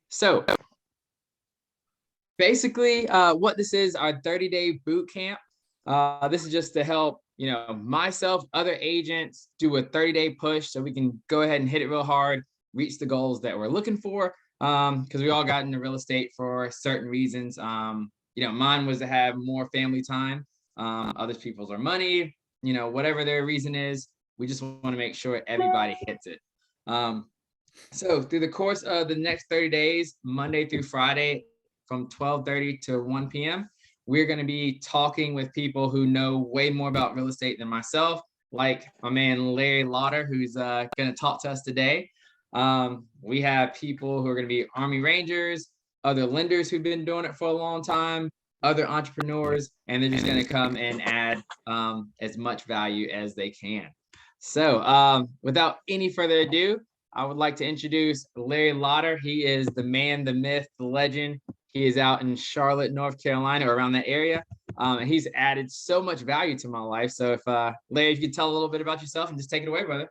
So basically, what this is, our 30-day boot camp. This is just to help, myself, other agents do a 30-day push so we can go ahead and hit it real hard, reach the goals that we're looking for. Because we all got into real estate for certain reasons. Mine was to have more family time. Other people's are money, whatever their reason is. We just want to make sure everybody hits it. So through the course of the next 30 days, Monday through Friday, from 12:30 to 1 p.m., we're going to be talking with people who know way more about real estate than myself, like my man Larry Lauder, who's going to talk to us today. We have people who are going to be Army Rangers, other lenders who've been doing it for a long time, other entrepreneurs, and they're just going to come and add as much value as they can. So without any further ado, I would like to introduce Larry Lauder. He is the man, the myth, the legend. He is out in Charlotte, North Carolina, or around that area. And he's added so much value to my life. So if Larry, if you could tell a little bit about yourself and just take it away, brother.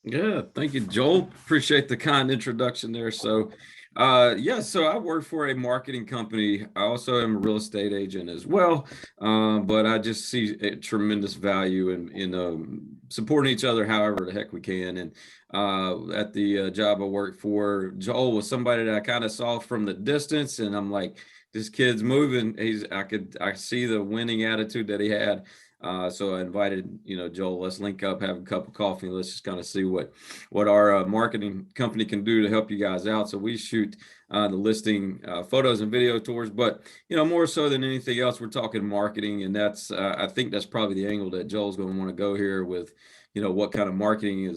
Yeah, thank you, Joel. Appreciate the kind introduction there. So I work for a marketing company. I also am a real estate agent as well. But I just see a tremendous value in supporting each other however the heck we can. And at the job I work for, Joel was somebody that I kind of saw from the distance, and I'm like, this kid's moving. I see the winning attitude that he had. So I invited, Joel, let's link up, have a cup of coffee, and let's just kind of see what our marketing company can do to help you guys out. So we shoot the listing photos and video tours, but, more so than anything else, we're talking marketing. And that's, I think that's probably the angle that Joel's going to want to go here with, what kind of marketing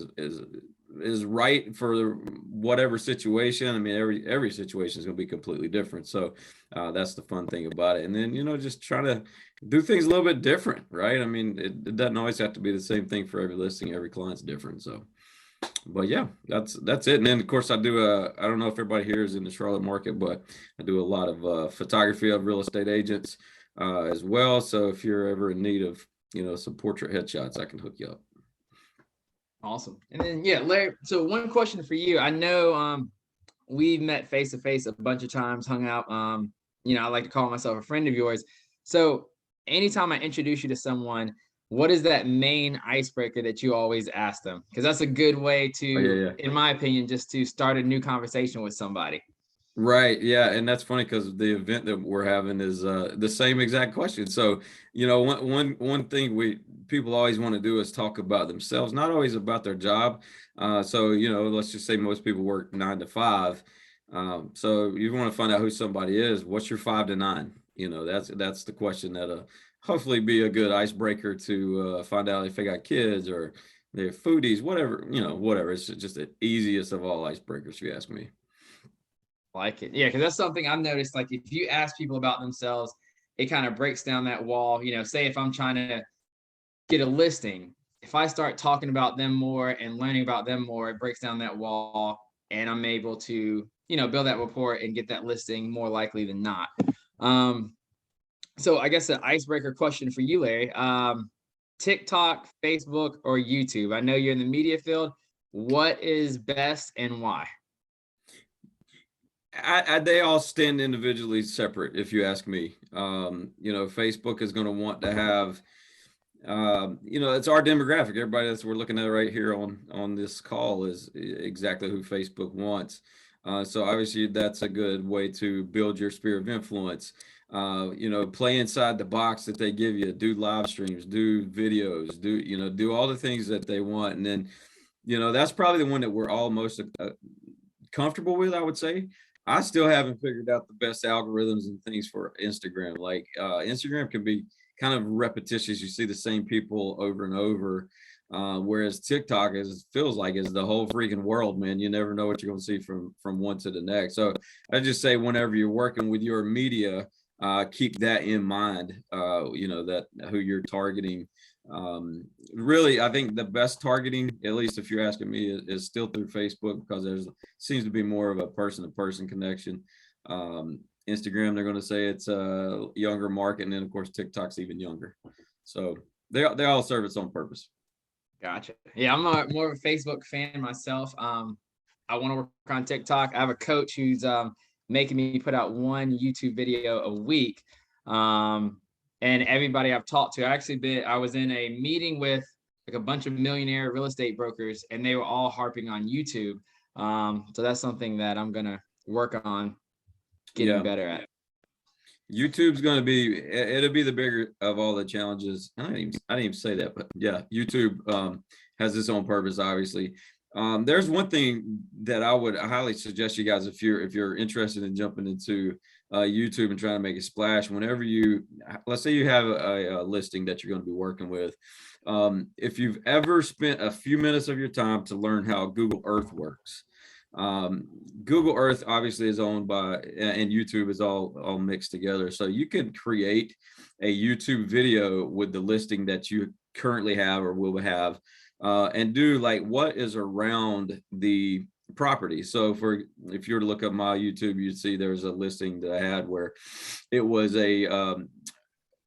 is right for whatever situation. I mean, every situation is going to be completely different. So that's the fun thing about it. And then, just trying to do things a little bit different, right? I mean, it doesn't always have to be the same thing for every listing. Every client's different. So, but yeah, that's it. And then of course I don't know if everybody here is in the Charlotte market, but I do a lot of photography of real estate agents as well. So if you're ever in need of, some portrait headshots, I can hook you up. Awesome. And then, yeah, Larry, so one question for you. I know we've met face to face a bunch of times, hung out. I like to call myself a friend of yours. So anytime I introduce you to someone, what is that main icebreaker that you always ask them? Because that's a good way to, in my opinion, just to start a new conversation with somebody. Right. Yeah. And that's funny because the event that we're having is the same exact question. So, one thing people always want to do is talk about themselves, not always about their job. So, let's just say most people work 9 to 5. So you want to find out who somebody is. What's your 5 to 9? That's the question that'll hopefully be a good icebreaker to find out if they got kids or they're foodies, whatever, whatever. It's just the easiest of all icebreakers, if you ask me. Like it. Yeah, because that's something I've noticed. Like if you ask people about themselves, it kind of breaks down that wall. Say if I'm trying to get a listing, if I start talking about them more and learning about them more, it breaks down that wall and I'm able to, build that rapport and get that listing more likely than not. So I guess an icebreaker question for you, Larry. TikTok, Facebook, or YouTube? I know you're in the media field. What is best and why? They all stand individually separate, if you ask me. Facebook is going to want to have, it's our demographic. Everybody that's we're looking at right here on this call is exactly who Facebook wants. So obviously that's a good way to build your sphere of influence. Play inside the box that they give you. Do live streams, do videos, do all the things that they want, and then, that's probably the one that we're all most comfortable with, I would say. I still haven't figured out the best algorithms and things for Instagram. Like Instagram can be kind of repetitious. You see the same people over and over. Whereas TikTok feels like is the whole freaking world, man. You never know what you're going to see from one to the next. So I just say whenever you're working with your media, keep that in mind, that who you're targeting. Really, I think the best targeting, at least if you're asking me, is still through Facebook because there seems to be more of a person-to-person connection. Instagram, they're going to say it's a younger market, and then of course TikTok's even younger. So they all serve its own purpose. Gotcha. Yeah, I'm more of a Facebook fan myself. I want to work on TikTok. I have a coach who's making me put out one YouTube video a week. And everybody I've talked to, I was in a meeting with like a bunch of millionaire real estate brokers, and they were all harping on YouTube. So that's something that I'm gonna work on getting better at. YouTube's going to be, it'll be the bigger of all the challenges. I didn't even say that, but yeah, YouTube has its own purpose, obviously. There's one thing that I would highly suggest you guys, if you're interested in jumping into YouTube and trying to make a splash, whenever let's say you have a listing that you're going to be working with, if you've ever spent a few minutes of your time to learn how Google Earth works. Google Earth obviously is owned by, and YouTube is all mixed together. So you can create a YouTube video with the listing that you currently have or will have, and do like what is around the property. So if you were to look up my YouTube, you'd see there's a listing that I had where it was a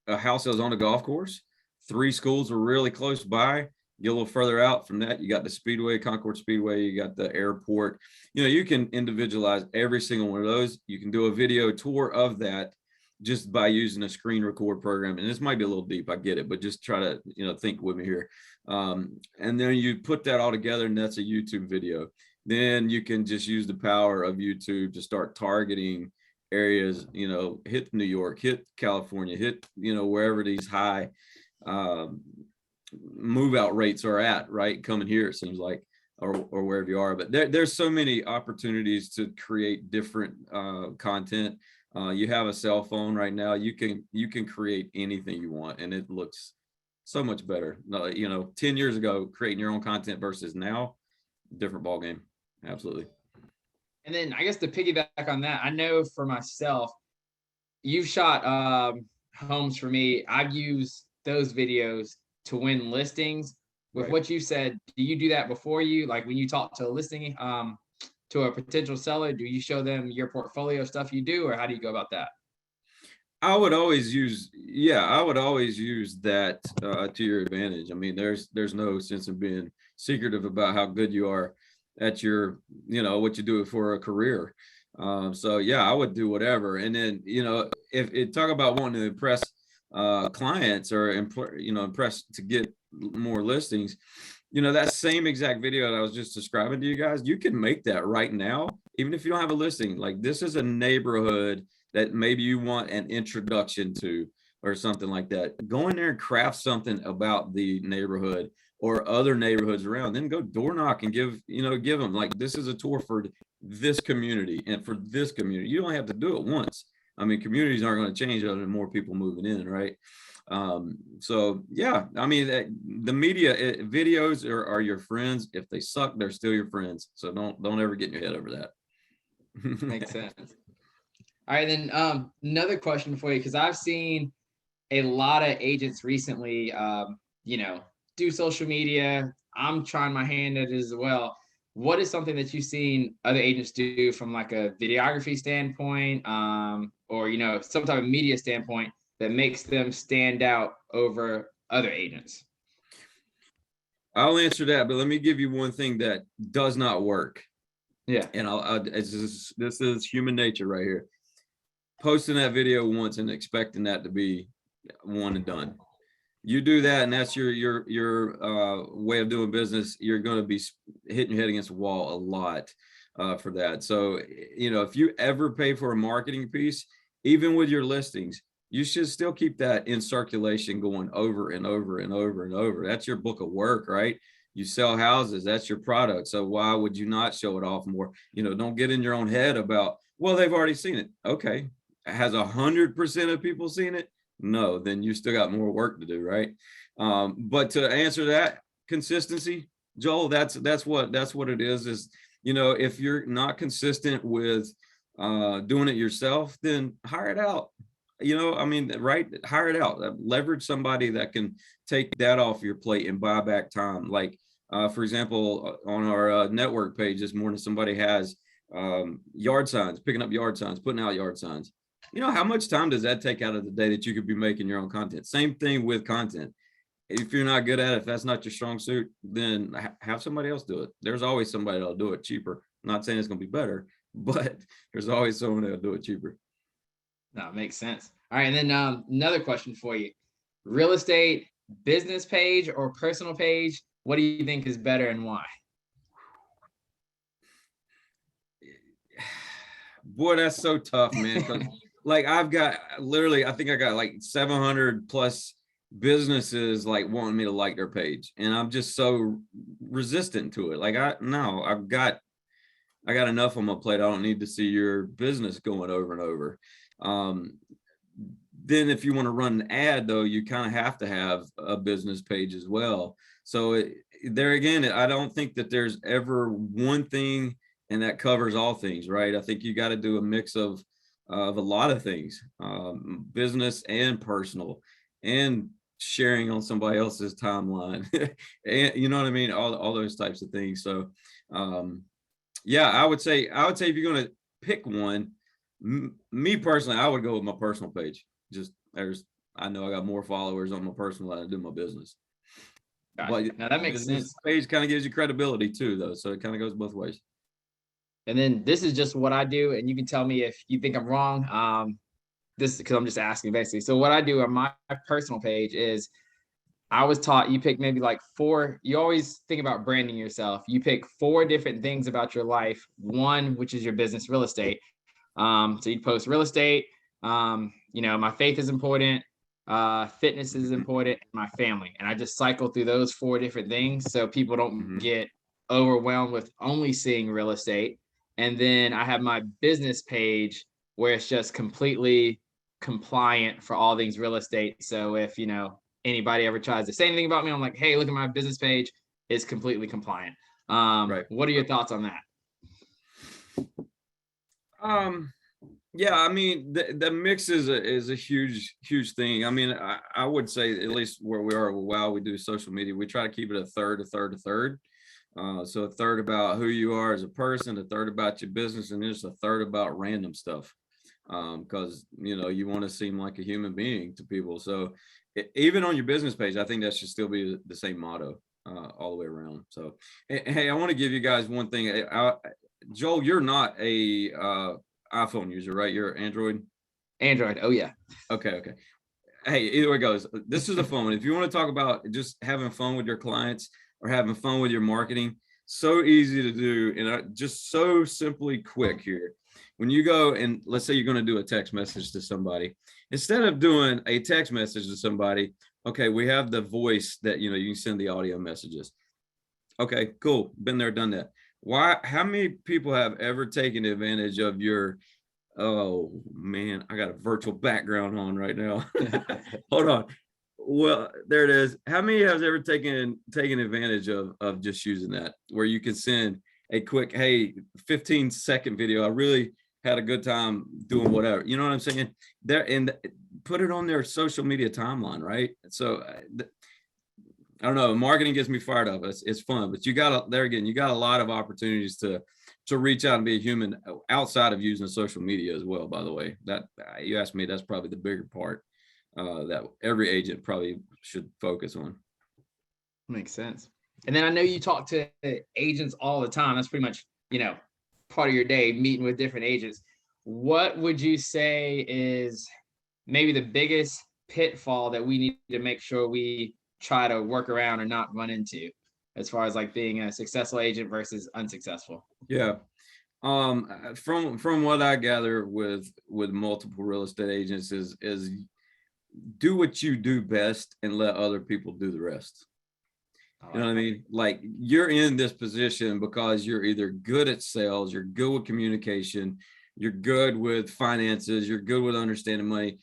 house that was on a golf course. 3 schools were really close by. Get a little further out from that, you got the Speedway, Concord Speedway, you got the airport. You can individualize every single one of those. You can do a video tour of that just by using a screen record program. And this might be a little deep, I get it, but just try to, think with me here. And then you put that all together, and that's a YouTube video. Then you can just use the power of YouTube to start targeting areas, hit New York, hit California, hit, wherever these high move out rates are at, right? Coming here, it seems like, or wherever you are. But there's so many opportunities to create different content. You have a cell phone right now. You can create anything you want, and it looks so much better. 10 years ago, creating your own content versus now, different ball game. Absolutely. And then I guess to piggyback on that, I know for myself, you've shot homes for me. I've used those videos to win listings. With what you said, do you do that before like when you talk to a listing, to a potential seller, do you show them your portfolio stuff you do, or how do you go about that? I would always use that to your advantage. I mean, there's no sense in being secretive about how good you are at your, what you do for a career. So yeah, I would do whatever. And then, if it talk about wanting to impress clients or impress to get more listings, that same exact video that I was just describing to you guys, you can make that right now, even if you don't have a listing. Like, this is a neighborhood that maybe you want an introduction to or something like that. Go in there and craft something about the neighborhood or other neighborhoods around, then go door knock and give them, like, this is a tour for this community and for this community. You don't have to do it once. I mean, communities aren't going to change other than more people moving in, right? So yeah, I mean, the media videos are your friends. If they suck, they're still your friends. So don't ever get in your head over that. Makes sense. All right, then another question for you, because I've seen a lot of agents recently, do social media. I'm trying my hand at it as well. What is something that you've seen other agents do from like a videography standpoint, or some type of media standpoint that makes them stand out over other agents? I'll answer that, but let me give you one thing that does not work. Yeah. And this is human nature right here. Posting that video once and expecting that to be one and done. You do that, and that's your way of doing business, you're going to be hitting your head against a wall a lot for that. So, if you ever pay for a marketing piece, even with your listings, you should still keep that in circulation going over and over and over and over. That's your book of work, right? You sell houses, that's your product. So why would you not show it off more? Don't get in your own head about, well, they've already seen it. Okay. Has 100% of people seen it? No, then you still got more work to do, right? But to answer that, consistency, Joel, that's what it is, if you're not consistent with doing it yourself, then hire it out. Right? Hire it out. Leverage somebody that can take that off your plate and buy back time. Like, for example, on our network page this morning, somebody has yard signs, picking up yard signs, putting out yard signs. How much time does that take out of the day that you could be making your own content? Same thing with content. If you're not good at it, if that's not your strong suit, then have somebody else do it. There's always somebody that'll do it cheaper. I'm not saying it's going to be better, but there's always someone that'll do it cheaper. No, it makes sense. All right. And then another question for you. Real estate business page or personal page? What do you think is better and why? Boy, that's so tough, man. 'Cause, like I've got literally, I think I got like 700 plus businesses like wanting me to like their page, and I'm just so resistant to it. Like I've got enough on my plate. I don't need to see your business going over and over. Then if you want to run an ad though, you kind of have to have a business page as well. So there again, I don't think that there's ever one thing and that covers all things, right? I think you got to do a mix of a lot of things, business and personal, and sharing on somebody else's timeline, and you know what I mean, all those types of things. So yeah, I would say if you're going to pick one, me personally, I would go with my personal page. Just I know I got more followers on my personal than I do my business. Gotcha. But Now that makes business sense. page kind of gives you credibility too, though. So it kind of goes both ways. And then this is just what I do, and you can tell me if you think I'm wrong. This is because I'm just asking basically. So what I do on my personal page is I was taught you pick maybe like four. You always think about branding yourself. You pick four different things about your life. One, which is your business, real estate. So you post real estate. My faith is important. Fitness is important, and my family. And I just cycle through those four different things so people don't get overwhelmed with only seeing real estate. And then I have my business page where it's just completely compliant for all things real estate. So if anybody ever tries to say anything about me, I'm like, hey, look at my business page. It's completely compliant. Right. What are your thoughts on that? Yeah, I mean, the mix is a huge thing. I mean, I would say at least where we are while we do social media, we try to keep it a third. So a third about who you are as a person, a third about your business, and just a third about random stuff. Because you want to seem like a human being to people. So even on your business page, I think that should still be the same motto all the way around. So hey, I want to give you guys one thing. Joel, you're not a iPhone user, right? You're Android. Android. Oh yeah. Okay. Hey, either way it goes, this is a fun one. If you want to talk about just having fun with your clients or having fun with your marketing, so easy to do and just so simply quick here. When you go and let's say you're going to do a text message to somebody, instead of doing a text message to somebody, okay, we have the voice that you can send the audio messages. Okay, cool. Been there, done that. How many people have ever taken advantage of your, oh man, I got a virtual background on right now. Hold on. Well, there it is. How many has ever taken advantage of just using that, where you can send a quick, hey, 15-second video. I really had a good time doing whatever. You know what I'm saying? There, and put it on their social media timeline, right? So I don't know. Marketing gets me fired up. It's fun, but you got a lot of opportunities to reach out and be a human outside of using social media as well. By the way, that you asked me, that's probably the bigger part that every agent probably should focus on. Makes sense. And then I know you talk to agents all the time. That's pretty much, part of your day, meeting with different agents. What would you say is maybe the biggest pitfall that we need to make sure we try to work around or not run into as far as like being a successful agent versus unsuccessful? Yeah. From what I gather with multiple real estate agents is do what you do best and let other people do the rest. You know what I mean? Like you're in this position because you're either good at sales, you're good with communication, you're good with finances, you're good with understanding money,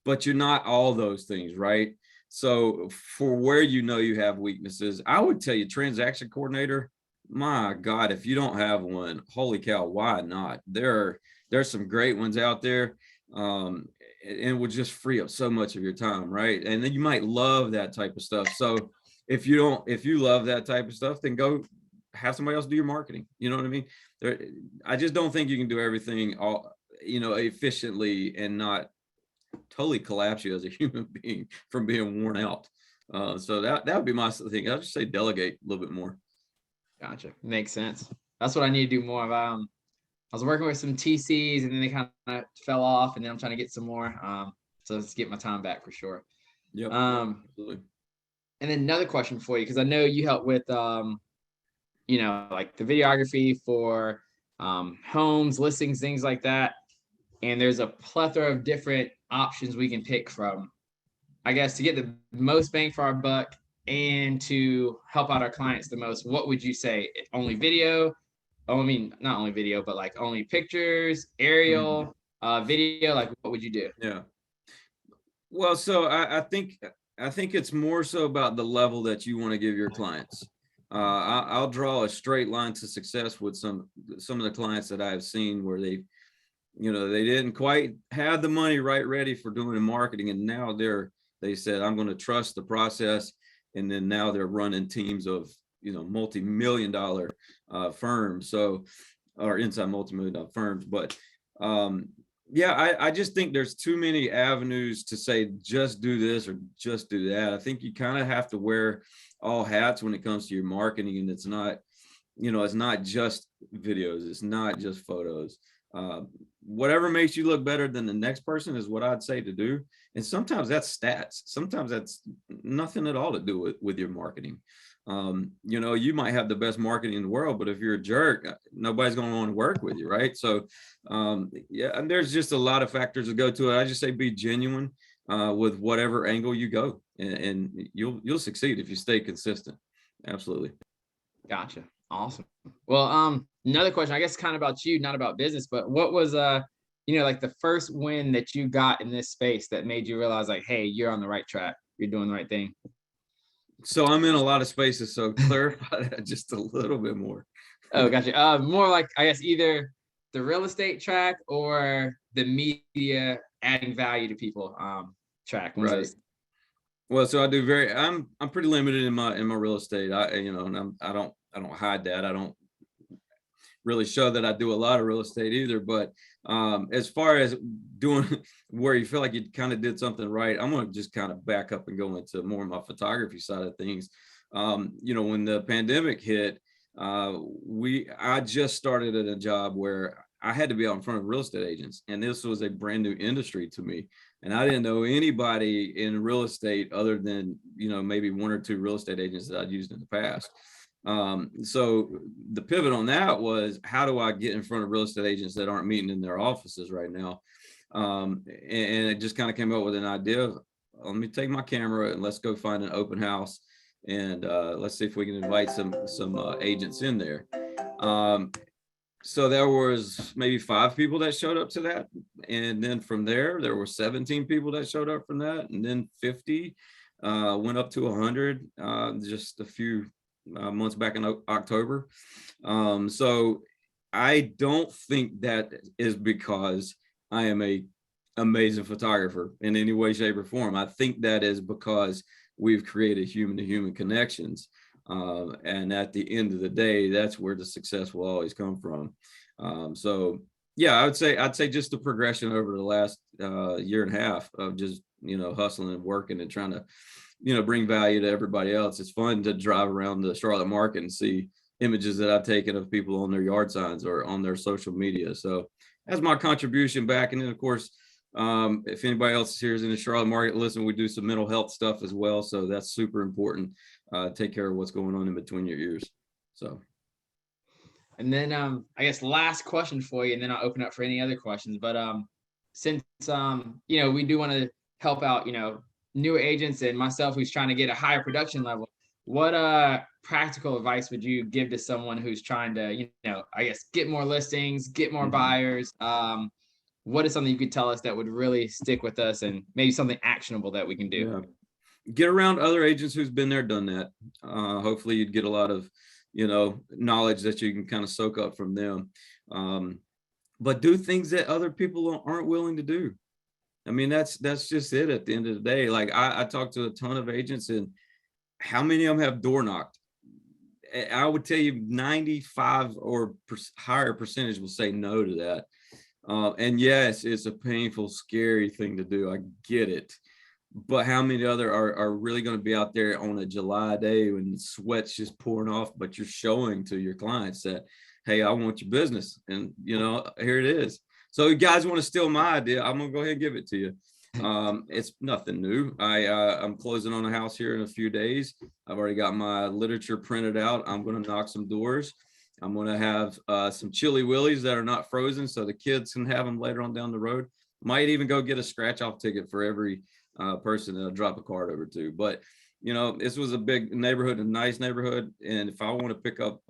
but you're not all those things, right? So for where you have weaknesses, I would tell you transaction coordinator, my God, if you don't have one, holy cow, why not? There's some great ones out there. And will just free up so much of your time, right? And then you might love that type of stuff. So if you love that type of stuff, then go have somebody else do your marketing. You know what I mean? I just don't think you can do everything efficiently and not totally collapse you as a human being from being worn out. So that would be my thing. I'll just say delegate a little bit more. Gotcha. Makes sense. That's what I need to do more of. I was working with some TCs and then they kind of fell off, and then I'm trying to get some more. So let's get my time back for sure. Yep. Absolutely. And then another question for you, because I know you help with, like the videography for homes, listings, things like that. And there's a plethora of different options we can pick from, I guess, to get the most bang for our buck and to help out our clients the most. What would you say? Only video? Oh, I mean, not only video, but like only pictures, aerial, video. Like, what would you do? Yeah. Well, so I think it's more so about the level that you want to give your clients. I'll draw a straight line to success with some of the clients that I've seen where they didn't quite have the money right ready for doing marketing, and now they said, I'm going to trust the process, and then now they're running teams of multi-million-dollar firms, or inside multi-million-dollar firms. But I just think there's too many avenues to say just do this or just do that. I think you kind of have to wear all hats when it comes to your marketing, and it's not just videos, it's not just photos. Whatever makes you look better than the next person is what I'd say to do. And sometimes that's stats. Sometimes that's nothing at all to do with your marketing. You might have the best marketing in the world, but if you're a jerk, nobody's going to want to work with you, right? So, and there's just a lot of factors that go to it. I just say be genuine with whatever angle you go, and you'll succeed if you stay consistent. Absolutely. Gotcha. Awesome. Well, another question, I guess, kind of about you, not about business, but what was like the first win that you got in this space that made you realize, like, hey, you're on the right track, you're doing the right thing? So I'm in a lot of spaces, so clarify that just a little bit more. Oh, gotcha. More like, I guess, either the real estate track or the media adding value to people track. Right. Well, so I'm pretty limited in my real estate. And I don't hide that. I don't really show that I do a lot of real estate either. But as far as doing where you feel like you kind of did something right, I'm going to just kind of back up and go into more of my photography side of things. When the pandemic hit, I just started at a job where I had to be out in front of real estate agents, and this was a brand new industry to me. And I didn't know anybody in real estate other than, maybe one or two real estate agents that I'd used in the past. So the pivot on that was, how do I get in front of real estate agents that aren't meeting in their offices right now? And it just kind of came up with an idea of, let me take my camera and let's go find an open house, and let's see if we can invite some agents in there. So there was maybe 5 people that showed up to that. And then from there were 17 people that showed up from that. And then 50 went up to 100 just a few months back in October. So I don't think that is because I am a amazing photographer in any way, shape, or form. I think that is because we've created human-to-human connections. And at the end of the day, that's where the success will always come from. So yeah, I'd say just the progression over the last year and a half of just, hustling and working and trying to, bring value to everybody else. It's fun to drive around the Charlotte market and see images that I've taken of people on their yard signs or on their social media. So that's my contribution back. And then of course, if anybody else here is in the Charlotte market, listen, we do some mental health stuff as well. So that's super important. Take care of what's going on in between your ears. So. And then I guess last question for you, and then I'll open up for any other questions. But since we do want to help out, newer agents and myself who's trying to get a higher production level, what practical advice would you give to someone who's trying to, I guess, get more listings, get more buyers? What is something you could tell us that would really stick with us, and maybe something actionable that we can do? Yeah. Get around other agents who's been there, done that. Hopefully you'd get a lot of, knowledge that you can kind of soak up from them. But do things that other people aren't willing to do. I mean, that's just it at the end of the day. Like I talked to a ton of agents, and how many of them have door knocked? I would tell you 95 or higher percentage will say no to that. And yes, it's a painful, scary thing to do. I get it. But how many other are really going to be out there on a July day when the sweat's just pouring off, but you're showing to your clients that, hey, I want your business. And, here it is. So you guys want to steal my idea, I'm going to go ahead and give it to you. It's nothing new. I'm closing on a house here in a few days. I've already got my literature printed out. I'm going to knock some doors. I'm going to have some chili willies that are not frozen so the kids can have them later on down the road. Might even go get a scratch off ticket for every person that I'll drop a card over to. But, this was a big neighborhood, a nice neighborhood. And if I want to pick up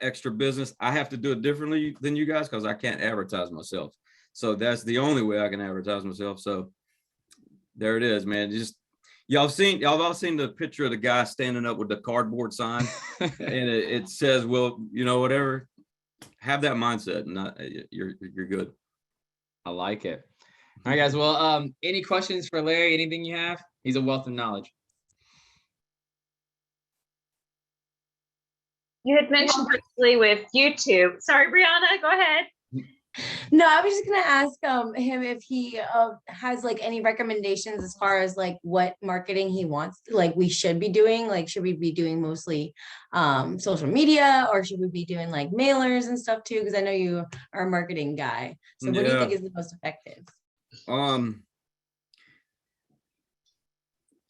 extra business, I have to do it differently than you guys because I can't advertise myself. So that's the only way I can advertise myself. So there it is, man. Y'all all seen the picture of the guy standing up with the cardboard sign and it says, well, whatever. Have that mindset and you're good. I like it. All right, guys. Well, any questions for Larry? Anything you have? He's a wealth of knowledge. You had mentioned briefly with YouTube. Sorry, Brianna, go ahead. No, I was just gonna ask him if he has like any recommendations as far as like what marketing he wants, like we should be doing. Like, should we be doing mostly social media, or should we be doing like mailers and stuff too? Because I know you are a marketing guy. So what do you think is the most effective?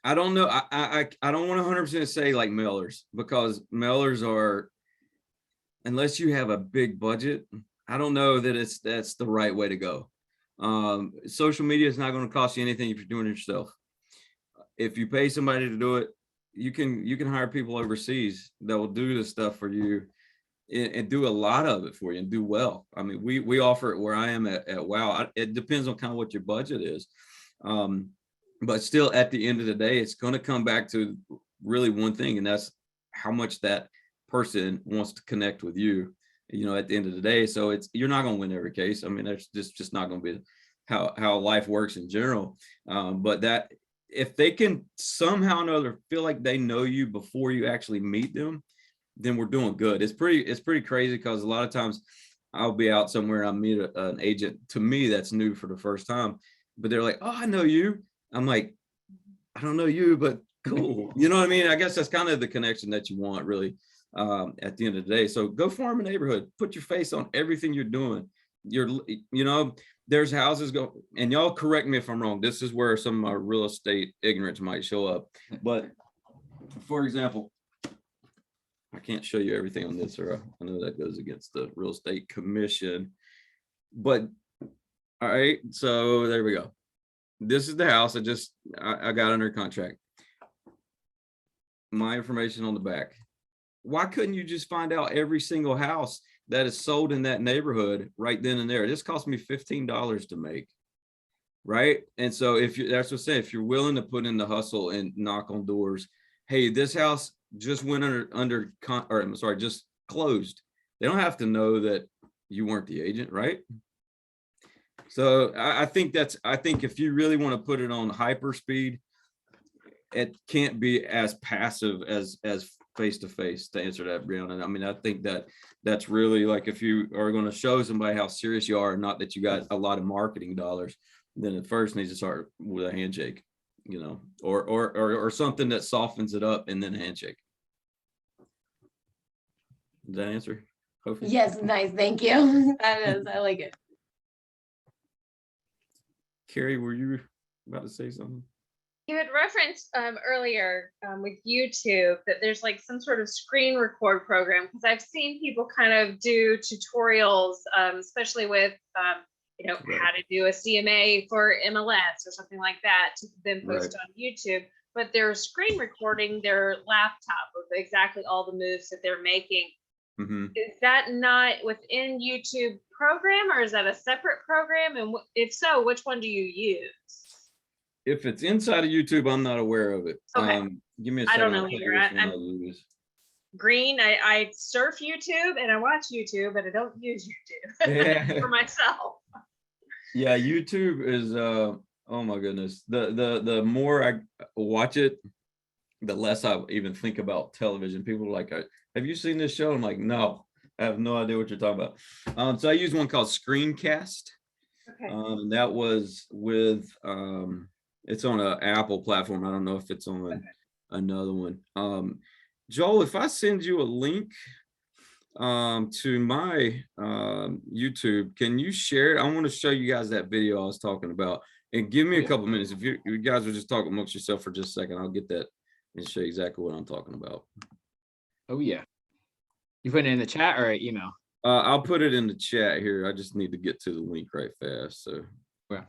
I don't know. I don't want to 100% say like mailers, because mailers are, unless you have a big budget, I don't know that that's the right way to go. Social media is not going to cost you anything if you're doing it yourself. If you pay somebody to do it, you can hire people overseas that will do this stuff for you and do a lot of it for you and do well. I mean, we offer it where I am at WOW. It depends on kind of what your budget is. But still, at the end of the day, it's going to come back to really one thing, and that's how much that person wants to connect with you, at the end of the day. So you're not going to win every case. I mean, that's just not going to be how life works in general. But that if they can somehow or another feel like they know you before you actually meet them, then we're doing good. It's pretty crazy, because a lot of times I'll be out somewhere and I meet an agent, to me, that's new for the first time, but they're like, oh, I know you. I'm like, I don't know you, but cool. You know what I mean? I guess that's kind of the connection that you want, really, at the end of the day. So go farm a neighborhood, put your face on everything you're doing. There's houses and y'all correct me if I'm wrong. This is where some of my real estate ignorance might show up. But for example, I can't show you everything on this, or I know that goes against the real estate commission. But all right, so there we go. This is the house I got under contract. My information on the back. Why couldn't you just find out every single house that is sold in that neighborhood right then and there? This cost me $15 to make, right? And so that's what I'm saying, if you're willing to put in the hustle and knock on doors, hey, this house just went just closed. They don't have to know that you weren't the agent, right? So I think if you really want to put it on hyper speed, it can't be as passive as face to face, to answer that, Brianna. I mean, I think that's really, like, if you are going to show somebody how serious you are, not that you got a lot of marketing dollars, then it first needs to start with a handshake, or something that softens it up, and then a handshake. Does that answer? Hopefully. Yes, nice. Thank you. I like it. Carrie, were you about to say something? You had referenced earlier with YouTube that there's like some sort of screen record program, because I've seen people kind of do tutorials, especially with right, how to do a CMA for MLS or something like that, to then post on YouTube. But they're screen recording their laptop of exactly all the moves that they're making. Mm-hmm. Is that not within YouTube program, or is that a separate program? And if so, which one do you use? If it's inside of YouTube, I'm not aware of it. Okay. Give me a second. I don't know either. Green. I surf YouTube and I watch YouTube, but I don't use YouTube for myself. Yeah, YouTube is oh my goodness. The more I watch it, the less I even think about television. People are like, have you seen this show? I'm like, no, I have no idea what you're talking about. So I use one called Screencast. Okay. That was with it's on an Apple platform. I don't know if it's on another one. Joel, if I send you a link, to my YouTube. Can you share it? I want to show you guys that video I was talking about. And give me a couple minutes. If you guys will just talk amongst yourself for just a second, I'll get that and show you exactly what I'm talking about. Oh yeah. You put it in the chat or email? I'll put it in the chat here. I just need to get to the link right fast. So yeah.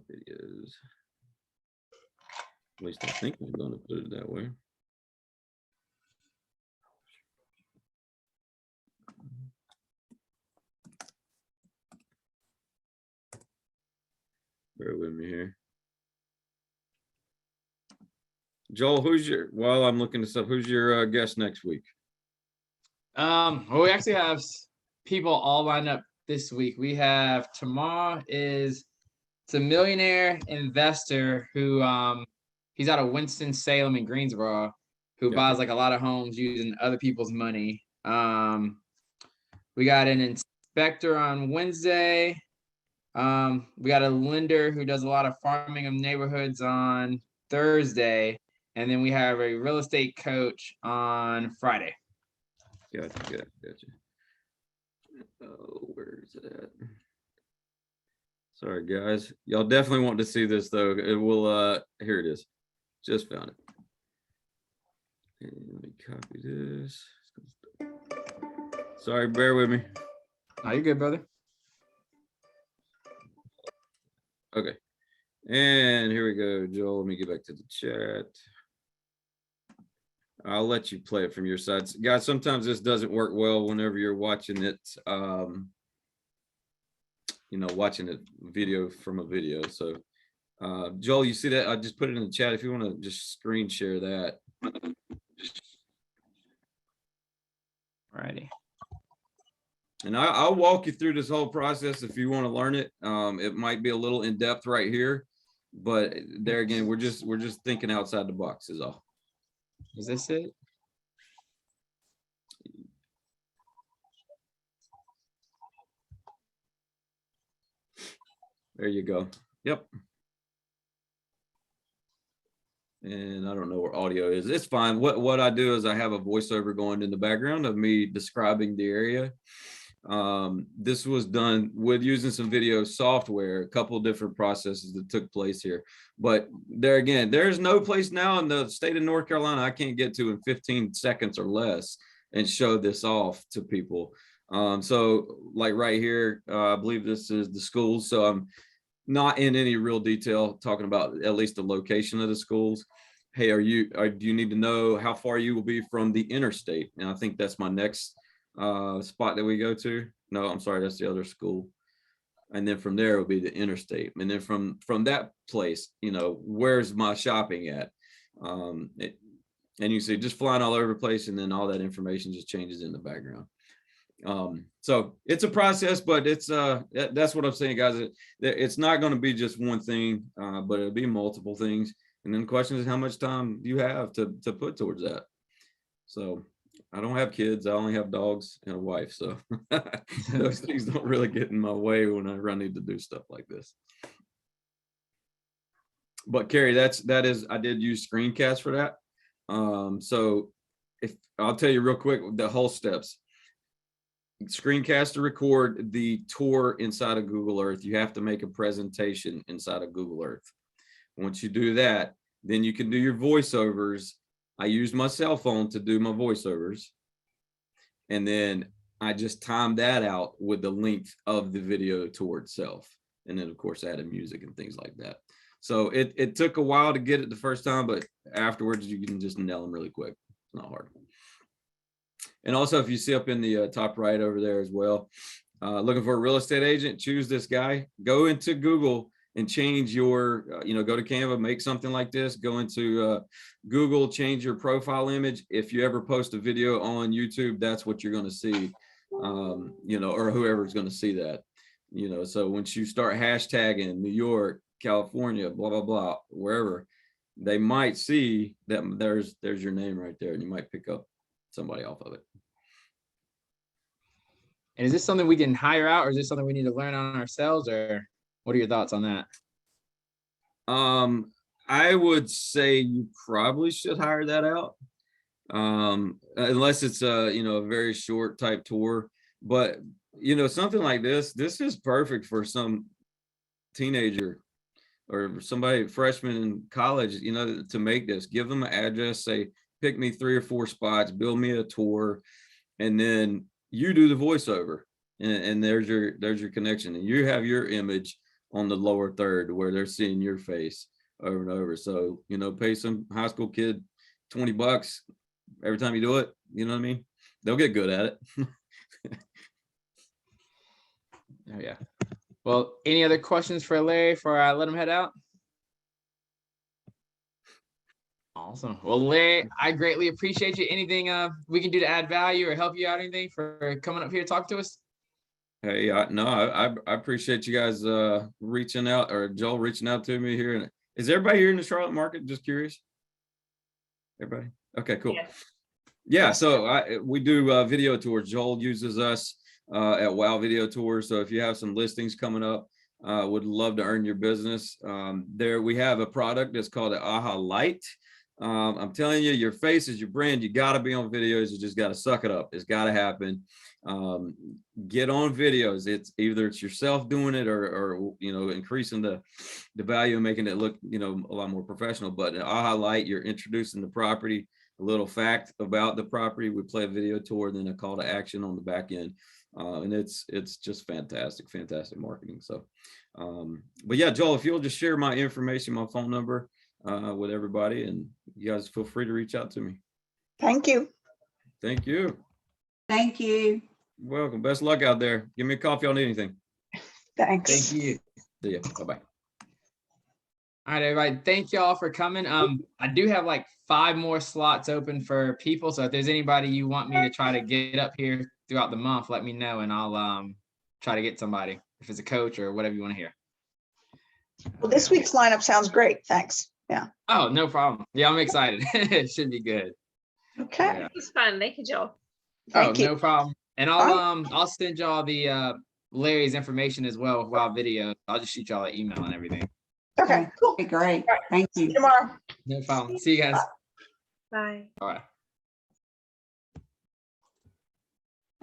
Videos. At least I think I'm going to put it that way. Bear with me here. Joel, while I'm looking this up, who's your guest next week? Well, we actually have people all lined up this week. We have tomorrow it's a millionaire investor who he's out of Winston-Salem in Greensboro, who buys like a lot of homes using other people's money. We got an inspector on Wednesday. We got a lender who does a lot of farming of neighborhoods on Thursday, and then we have a real estate coach on Friday. Gotcha. Oh, where is it at? Sorry, guys. Y'all definitely want to see this though. It will. Here it is. Just found it. And let me copy this. Sorry, bear with me. Oh, you're good, brother. Okay. And here we go, Joel. Let me get back to the chat. I'll let you play it from your side. Guys, sometimes this doesn't work well whenever you're watching it, watching a video from a video. So, Joel, you see that? I just put it in the chat. If you want to just screen share that. Alrighty. And I'll walk you through this whole process if you want to learn it. It might be a little in depth right here, but there again, we're just thinking outside the box is all. Is this it? There you go. Yep. And I don't know where audio is. It's fine. What I do is I have a voiceover going in the background of me describing the area. This was done with using some video software, a couple of different processes that took place here. But there again, there's no place now in the state of North Carolina I can't get to in 15 seconds or less and show this off to people. So like right here, I believe this is the schools. So I'm not in any real detail talking about at least the location of the schools. Hey, do you need to know how far you will be from the interstate? And I think that's my next spot that we go to. No, I'm sorry, that's the other school. And then from there will be the interstate. And then from that place, where's my shopping at? And you see just flying all over the place, and then all that information just changes in the background. So it's a process, but it's that's what I'm saying, guys. It's not going to be just one thing, but it'll be multiple things. And then the question is, how much time do you have to put towards that? So I don't have kids. I only have dogs and a wife. So those things don't really get in my way whenever I need to do stuff like this. But Carrie, I did use screencast for that. So if I'll tell you real quick, the whole steps. Screencast to record the tour inside of Google Earth. You have to make a presentation inside of Google Earth. Once you do that, then you can do your voiceovers. I used my cell phone to do my voiceovers. And then I just timed that out with the length of the video tour itself. And then of course added music and things like that. So it took a while to get it the first time, but afterwards you can just nail them really quick. It's not hard. And also, if you see up in the top right over there as well, looking for a real estate agent, choose this guy. Go into Google and change your, go to Canva, make something like this. Go into Google, change your profile image. If you ever post a video on YouTube, that's what you're going to see, or whoever's going to see that. So once you start hashtagging New York, California, blah, blah, blah, wherever, they might see that there's your name right there, and you might pick up somebody off of it. And is this something we can hire out, or is this something we need to learn on ourselves, or what are your thoughts on that? I would say you probably should hire that out. unless it's a, you know, a very short type tour. But, you know, something like this is perfect for some teenager or somebody freshman in college, you know, to make this. Give them an address, say, pick me 3 or 4 spots, build me a tour, and then you do the voiceover, and there's your connection, and you have your image on the lower third where they're seeing your face over and over. So, you know, pay some high school kid $20 every time you do it. You know what I mean? They'll get good at it. Oh yeah. Well, any other questions for Larry before I let him head out? Awesome. Well, Larry, I greatly appreciate you. Anything we can do to add value or help you out? Anything for coming up here to talk to us? Hey, I appreciate you guys reaching out, or Joel reaching out to me here. Is everybody here in the Charlotte market? Just curious. Everybody? Okay, cool. Yeah, so we do video tours. Joel uses us at Wow Video Tours. So if you have some listings coming up, would love to earn your business. There we have a product that's called the AHA Light. I'm telling you, your face is your brand. You got to be on videos. You just got to suck it up. It's got to happen. Get on videos. It's either it's yourself doing it, or you know, increasing the value and making it look, you know, a lot more professional. But an AHA Light, you're introducing the property, a little fact about the property. We play a video tour, then a call to action on the back end. And it's just fantastic marketing. So, but yeah, Joel, if you'll just share my information, my phone number, with everybody, and you guys feel free to reach out to me. Thank you. Thank you. Thank you. Welcome. Best luck out there. Give me a call if y'all need anything. Thanks. Thank you. See ya. Bye-bye. All right, everybody. Thank y'all for coming. I do have like 5 more slots open for people. So if there's anybody you want me to try to get up here throughout the month, let me know, and I'll try to get somebody, if it's a coach or whatever you want to hear. Well, this week's lineup sounds great. Thanks. Yeah. Oh, no problem. Yeah, I'm excited. It should be good. Okay. Yeah. It was fun. Thank you, Joel. Thank you. No problem. And I'll send y'all the Larry's information as well with Wow Video. I'll just shoot y'all an email and everything. Okay, cool. Great. Right. Thank See you. you tomorrow. No problem. See you guys. Bye. All right.